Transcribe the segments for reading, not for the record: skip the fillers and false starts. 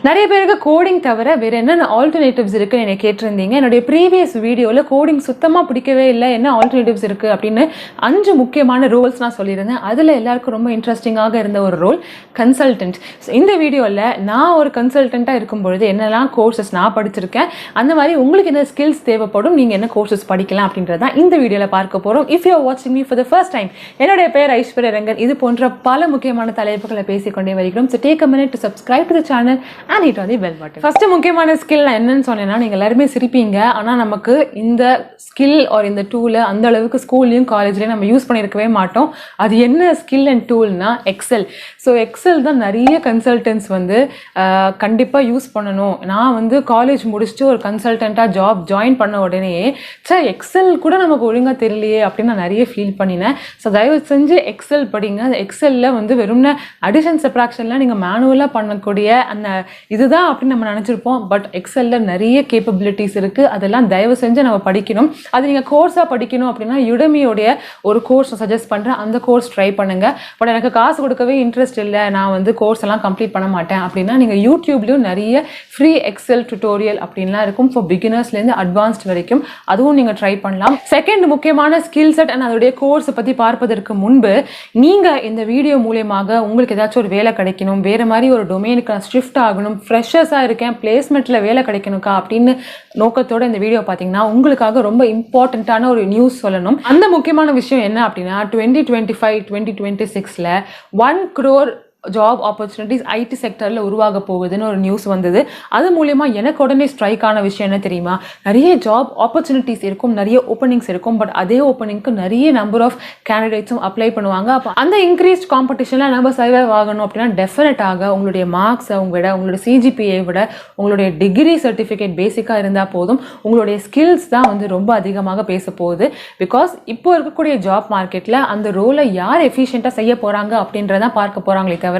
நிறைய பேருக்கு கோடிங் தவிர வேற என்னென்ன ஆல்டர்னேட்டிவ்ஸ் இருக்குன்னு என்னை கேட்டிருந்தீங்க. என்னுடைய ப்ரீவியஸ் வீடியோவில் கோடிங் சுத்தமாக பிடிக்கவே இல்லை, என்ன ஆல்டர்னேட்டிவ்ஸ் இருக்குது அப்படின்னு 5 முக்கியமான ரோல்ஸ் நான் சொல்லியிருந்தேன். அதில் எல்லாருக்கும் ரொம்ப இன்ட்ரெஸ்டிங்காக இருந்த ஒரு ரோல் கன்சல்டன்ட். இந்த வீடியோவில் நான் ஒரு கன்சல்டண்ட்டாக இருக்கும்பொழுது என்னெல்லாம் கோர்சஸ் நான் படிச்சிருக்கேன், அந்த மாதிரி உங்களுக்கு என்ன ஸ்கில்ஸ் தேவைப்படும், நீங்கள் என்ன கோர்சஸ் படிக்கலாம் அப்படின்றதான் இந்த வீடியோவில் பார்க்க போகிறோம். இஃப் யூ ஆர் வாட்சிங் me for the first time, என்னுடைய பேர் ஐஸ்வர்யா ரெங்கன். இது போன்ற பல முக்கியமான தலைப்புகளை பேசிக்கொண்டே வருகிறோம். So take a minute to subscribe to the channel and hit on the bell button. First முக்கியமான ஸ்கில் நான் என்னன்னு சொன்னேன்னா, நீங்கள் எல்லாருமே சிரிப்பீங்க, ஆனால் நமக்கு இந்த ஸ்கில் ஆர் இந்த டூலை அந்த அளவுக்கு ஸ்கூல்லையும் காலேஜ்லையும் நம்ம யூஸ் பண்ணியிருக்கவே மாட்டோம். அது என்ன ஸ்கில் அண்ட் டூல்னா எக்ஸல். ஸோ எக்ஸல் தான் நிறைய கன்சல்டன்ட்ஸ் கண்டிப்பாக யூஸ் பண்ணணும். நான் காலேஜ் முடிச்சுட்டு ஒரு கன்சல்டண்ட்டாக ஜாயின் பண்ண உடனே எக்ஸல் கூட நமக்கு ஒழுங்காக தெரியலையே அப்படின்னு நான் நிறைய ஃபீல் பண்ணினேன். ஸோ தயவு செஞ்சு எக்ஸல் படிங்க. அந்த எக்ஸலில் வெறும்னா அடிஷன் சப்ராக்ஷன்லாம் நீங்கள் மேனுவலாக பண்ணக்கூடிய அந்த இதுதான் அப்படின்னு நம்ம நினச்சிருப்போம். பட் எக்ஸலில் நிறைய கேப்பபிலிட்டிஸ் இருக்குது. அதெல்லாம் தயவு செஞ்சு நம்ம படிக்கணும். அது நீங்கள் கோர்ஸாக படிக்கணும் அப்படின்னா யுடமியோடைய ஒரு கோர்ஸ் சஜஸ்ட் பண்ணுறேன், அந்த கோர்ஸ் ட்ரை பண்ணுங்கள். பட் எனக்கு காசு கொடுக்கவே இன்ட்ரெஸ்ட் இல்லை, நான் கோர்ஸ் எல்லாம் கம்ப்ளீட் பண்ண மாட்டேன் அப்படின்னா நீங்கள் யூடியூப்லேயும் நிறைய ஃப்ரீ எக்ஸல் டுட்டோரியல் அப்படின்லாம் இருக்கும். ஃபார் பிகினர்ஸ்லேருந்து அட்வான்ஸ்ட் வரைக்கும் அதுவும் நீங்கள் ட்ரை பண்ணலாம். செகண்ட் முக்கியமான ஸ்கில் செட் அண்ட் அதோடைய கோர்ஸை பற்றி பார்ப்பதற்கு முன்பு, நீங்கள் இந்த வீடியோ மூலியமாக உங்களுக்கு ஏதாச்சும் ஒரு வேலை கிடைக்கணும், வேறு மாதிரி ஒரு டொமைனுக்கு ஷிஃப்ட் ஆகணும், ஃப்ரெஷர்ஸாக இருக்கேன், பிளேஸ்மெண்ட்டில் வேலை கிடைக்கணுக்கா அப்படின்னு நோக்கத்தோட இந்த வீடியோ பார்த்தீங்கன்னா உங்களுக்காக ரொம்ப இம்பார்ட்டண்ட்டான ஒரு நியூஸ் சொல்லணும். அந்த முக்கியமான விஷயம் என்ன அப்படின்னா, 2025-2026 1 crore ஜாப் ஆப்பர்ச்சுனிட்டிஸ் ஐடி செக்டரில் உருவாக போகுதுன்னு ஒரு நியூஸ் வந்தது. அது மூலயமா எனக்கு உடனே ஸ்ட்ரைக் ஆன விஷயம் என்ன தெரியுமா, நிறைய ஜாப் ஆப்பர்ச்சுனிட்டிஸ் இருக்கும், நிறைய ஓப்பனிங்ஸ் இருக்கும். பட் அதே ஓப்பனிங்க்கு நிறைய நம்பர் ஆஃப் கேண்டிடேட்ஸும் அப்ளை பண்ணுவாங்க. அப்போ அந்த இன்க்ரீஸ்ட் காம்படிஷனில் நம்ம சர்வைவ் ஆகணும் அப்படின்னா டெஃபினட்டாக உங்களுடைய மார்க்ஸை விட, உங்களுடைய சிஜிபிஏ விட, உங்களுடைய டிகிரி சர்டிஃபிகேட் பேசிக்காக இருந்தால் போதும். உங்களுடைய ஸ்கில்ஸ் தான் ரொம்ப அதிகமாக பேச போகுது. பிகாஸ் இப்போ இருக்கக்கூடிய ஜாப் மார்க்கெட்டில் அந்த ரோலை யார் எஃபிஷியண்ட்டாக செய்ய போகிறாங்க அப்படின்றதான் பார்க்க போகிறாங்களே தவிர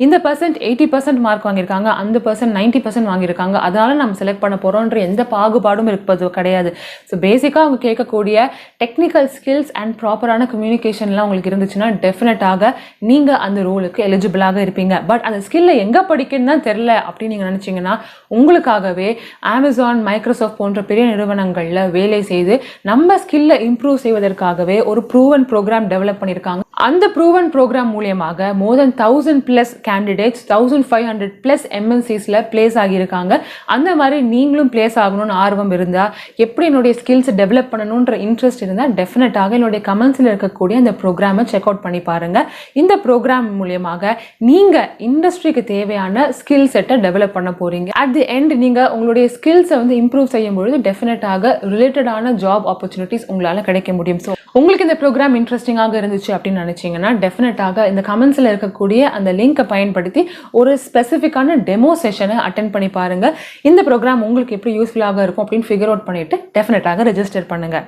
இந்த பர்சன்ட் 80% மார்க் வாங்கியிருக்காங்க, அந்த பர்சன்ட் 90% வாங்கியிருக்காங்க, அதனால நம்ம செலக்ட் பண்ண போறோம்ன்ற எந்த பாகுபாடும் இருப்பது கிடையாது. ஸோ பேசிக்காக அவங்க கேட்கக்கூடிய டெக்னிக்கல் ஸ்கில்ஸ் அண்ட் ப்ராப்பரான கம்யூனிகேஷன்லாம் உங்களுக்கு இருந்துச்சுன்னா டெஃபினட்டாக நீங்கள் அந்த ரோலுக்கு எலிஜிபிளாக இருப்பீங்க. பட் அந்த ஸ்கில்லை எங்கே படிக்கணும்னு தான் தெரில அப்படின்னு நீங்கள் நினச்சிங்கன்னா, உங்களுக்காகவே அமேசான், மைக்ரோசாஃப்ட் போன்ற பெரிய நிறுவனங்களில் வேலை செய்து நம்ம ஸ்கில்லை இம்ப்ரூவ் செய்வதற்காகவே ஒரு ப்ரூவன் ப்ரோக்ராம் டெவலப் பண்ணியிருக்காங்க. அந்த ப்ரூவன் ப்ரோக்ராம் மூலியமாக மோர் தென் 1000+ கேண்டிடேட்ஸ் 1500+ MNCஸ்ல பிளேஸ் ஆகியிருக்காங்க. அந்த மாதிரி நீங்களும் பிளேஸ் ஆகணும்னு ஆர்வம் இருந்தால், எப்படி என்னுடைய ஸ்கில்ஸ் டெவலப் பண்ணணுன்ற இன்ட்ரெஸ்ட் இருந்தால் டெஃபினட்டாக என்னுடைய கமெண்ட்ஸில் இருக்கக்கூடிய அந்த ப்ரோக்ராமை செக் அவுட் பண்ணி பாருங்க. இந்த ப்ரோக்ராம் மூலியமாக நீங்கள் இண்டஸ்ட்ரிக்கு தேவையான ஸ்கில் செட்டை டெவலப் பண்ண போறீங்க. அட் தி எண்ட் நீங்கள் உங்களுடைய ஸ்கில்ஸை இம்ப்ரூவ் செய்யும் பொழுது டெஃபினட்டாக ரிலேட்டடான ஜாப் ஆப்பர்ச்சுனிட்டிஸ் உங்களால் கிடைக்க முடியும். ஸோ உங்களுக்கு இந்த ப்ரோக்ராம் இன்ட்ரெஸ்டிங்காக இருந்துச்சு அப்படின்னு நினைச்சீங்கன்னா டெஃபினட்டாக இந்த கமெண்ட்ஸில் இருக்கக்கூடிய அந்த லிங்கை பயன்படுத்தி ஒரு ஸ்பெசிஃபிக்கான டெமோ செஷனை அட்டென்ட் பண்ணி பாருங்க. இந்த ப்ரோக்ராம் உங்களுக்கு எப்படி யூஸ்ஃபுல்லாக இருக்கும் அப்படின்னு ஃபிகர் அவுட் பண்ணிட்டு டெஃபினட்டாக ரெஜிஸ்டர் பண்ணுங்க.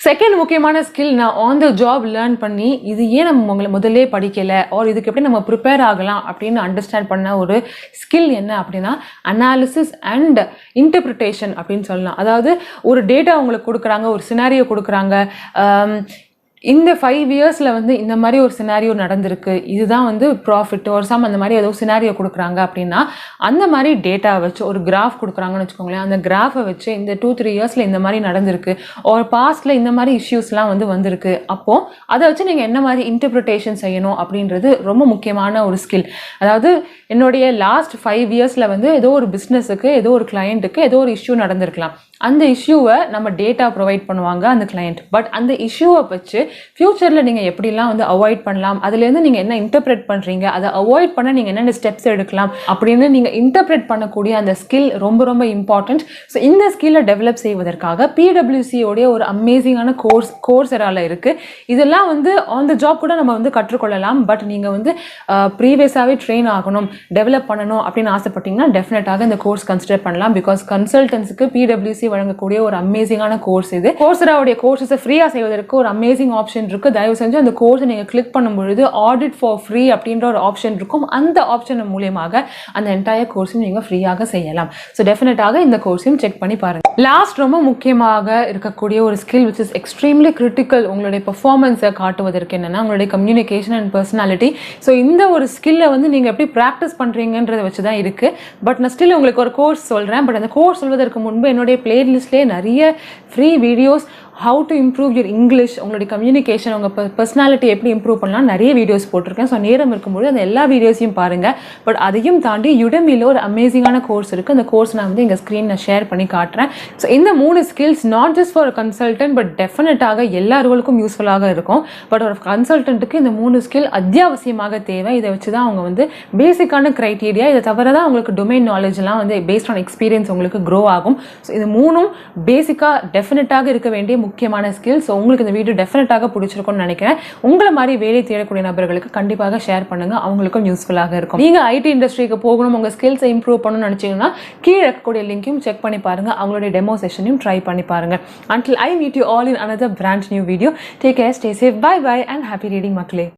செகண்ட் முக்கியமான ஸ்கில் நான் ஆன் த ஜாப் லேர்ன் பண்ணி, இது ஏன் நம்ம முதல்ல படிக்கலை ஆர் இதுக்கு எப்படி நம்ம ப்ரிப்பேர் ஆகலாம் அப்படின்னு அண்டர்ஸ்டாண்ட் பண்ண ஒரு ஸ்கில் என்ன அப்படின்னா அனாலிசிஸ் அண்ட் இன்டர்பிரிட்டேஷன் அப்படின்னு சொல்லலாம். அதாவது ஒரு டேட்டா உங்களுக்கு கொடுக்குறாங்க, ஒரு சினாரியோ கொடுக்குறாங்க, இந்த 5 இயர்ஸில் இந்த மாதிரி ஒரு சினாரியோ நடந்திருக்கு, இதுதான் ப்ராஃபிட் ஒரு சம், அந்த மாதிரி ஏதோ சினாரியோ கொடுக்குறாங்க அப்படின்னா அந்த மாதிரி டேட்டா வச்சு ஒரு கிராஃப் கொடுக்குறாங்கன்னு வச்சுக்கோங்களேன். அந்த கிராஃபை வச்சு இந்த 2-3 இயர்ஸில் இந்த மாதிரி நடந்திருக்கு, ஒரு பாஸ்டில் இந்த மாதிரி இஷ்யூஸ்லாம் வந்திருக்கு, அப்போது அதை வச்சு நீங்கள் என்ன மாதிரி இன்டர்பிரிட்டேஷன் செய்யணும் அப்படின்றது ரொம்ப முக்கியமான ஒரு ஸ்கில். அதாவது என்னுடைய லாஸ்ட் 5 இயர்ஸில் ஏதோ ஒரு பிஸ்னஸுக்கு, ஏதோ ஒரு கிளையண்ட்டுக்கு ஏதோ ஒரு இஷ்யூ நடந்திருக்கலாம். அந்த இஷ்யூவை நம்ம டேட்டா ப்ரொவைட் பண்ணுவாங்க அந்த கிளையண்ட். பட் அந்த இஷ்யூவை வச்சு ஃபியூச்சரில் நீங்கள் எப்படிலாம் அவாய்ட் பண்ணலாம், அதுலேருந்து நீங்கள் என்ன இன்டர்பிரேட் பண்ணுறீங்க, அதை அவாய்ட் பண்ண நீங்கள் என்னென்ன ஸ்டெப்ஸ் எடுக்கலாம் அப்படின்னு நீங்கள் இன்டர்பிரேட் பண்ணக்கூடிய அந்த ஸ்கில் ரொம்ப ரொம்ப இம்பார்ட்டன்ட். ஸோ இந்த ஸ்கில்லை டெவலப் செய்வதற்காக PwCயோடைய ஒரு அமேசிங்கான கோர்ஸரால இருக்குது. இதெல்லாம் ஆன் த ஜாப் கூட நம்ம கற்றுக்கொள்ளலாம். பட் நீங்கள் ப்ரீவியஸாகவே ட்ரெயின் ஆகணும், டெவலப் பண்ணணும் அப்படின்னு ஆசைப்பட்டீங்கன்னா டெஃபினட்டாக இந்த கோர்ஸ் கன்சிடர் பண்ணலாம். பிகாஸ் கன்சல்டன்ஸுக்கு PwC வழங்கக்கூடிய ஒரு அமேசிங்கான கோர்ஸ் இது. கோர்ஸராவுடைய கோர்ஸஸை ஃப்ரீயாக செய்வதற்கு ஒரு அமேசிங் ஆப்ஷன் இருக்கு. தயவு செஞ்சு அந்த கோர்ஸை நீங்கள் கிளிக் பண்ணும் பொழுது ஆடிட் ஃபார் ஃப்ரீ அப்படின்ற ஒரு ஆப்ஷன் இருக்கும். அந்த ஆப்ஷன் மூலியமாக அந்த என்டையர் கோர்ஸையும் நீங்கள் ஃப்ரீயாக செய்யலாம். ஸோ டெஃபினட்டாக இந்த கோர்ஸையும் செக் பண்ணி பாருங்கள். லாஸ்ட் ரொம்ப முக்கியமாக இருக்கக்கூடிய ஒரு skill which is extremely critical உங்களுடைய பெர்ஃபார்மன்ஸை காட்டுவதற்கு என்னென்னா உங்களுடைய கம்யூனிகேஷன் அண்ட் பர்சனாலிட்டி. ஸோ இந்த ஒரு ஸ்கில்லை வந்து நீங்கள் எப்படி ப்ராக்டிஸ் பண்ணுறீங்கன்றதை வச்சு தான் இருக்குது. பட் நான் ஸ்டில் உங்களுக்கு ஒரு கோர்ஸ் சொல்கிறேன். பட் அந்த கோர்ஸ் சொல்வதற்கு முன்பு என்னுடைய பிளேலிஸ்ட்லேயே நிறைய free videos how to improve your English, உங்களுடைய கம்யூனிகேஷன், உங்கள் பர்சனாலிட்டி எப்படி இம்ப்ரூவ் பண்ணலாம் நிறைய வீடியோஸ் போட்டிருக்கேன். ஸோ நேரம் இருக்கும்போது அந்த எல்லா வீடியோஸையும் பாருங்கள். பட் அதையும் தாண்டி யுடமியில் ஒரு அமேசிங்கான கோர்ஸ் இருக்குது. அந்த கோர்ஸ் நான் வந்து எங்கள் ஸ்க்ரீனில் ஷேர் பண்ணி காட்டுறேன். ஸோ இந்த 3 skills not just for consultant but டெஃபினட்டாக எல்லா ரோலுக்கும் யூஸ்ஃபுல்லாக இருக்கும். பட் ஒரு கன்சல்டன்ட்டுக்கு இந்த 3 ஸ்கில் அத்தியாவசியமாக தேவை. இதை வச்சு தான் அவங்க வந்து பேசிக்கான க்ரைட்டீரியா, இதை தவிர தான் உங்களுக்கு டொமைன் நாலேஜ்லாம் வந்து பேஸ்ட் ஆன் எக்ஸ்பீரியன்ஸ் உங்களுக்கு க்ரோ ஆகும். ஸோ இது 3ம் பேசிக்காக டெஃபினட்டாக இருக்க வேண்டிய முக்கியமான ஸ்கில். ஸோ உங்களுக்கு இந்த வீடியோ டெஃபினட்டாக பிடிச்சிருக்கும்னு நினைக்கிறேன். உங்களை மாதிரி வேலை தேடக்கூடிய நபர்களுக்கு கண்டிப்பாக ஷேர் பண்ணுங்க, அவங்களுக்கும் யூஸ்ஃபுல்லாக இருக்கும். நீங்க ஐடி இண்டஸ்ட்ரிக்கு போகணும், உங்க ஸ்கில்ஸை இம்ப்ரூவ் பண்ணணும்னு நினைச்சீங்கன்னா கீழே இருக்கக்கூடிய லிங்கையும் செக் பண்ணி பாருங்க, அவங்களுடைய டெமோ செஷனையும் ட்ரை பண்ணி பாருங்க. Until I meet you all in another brand new video, take care, stay safe, bye bye and happy reading மக்களே.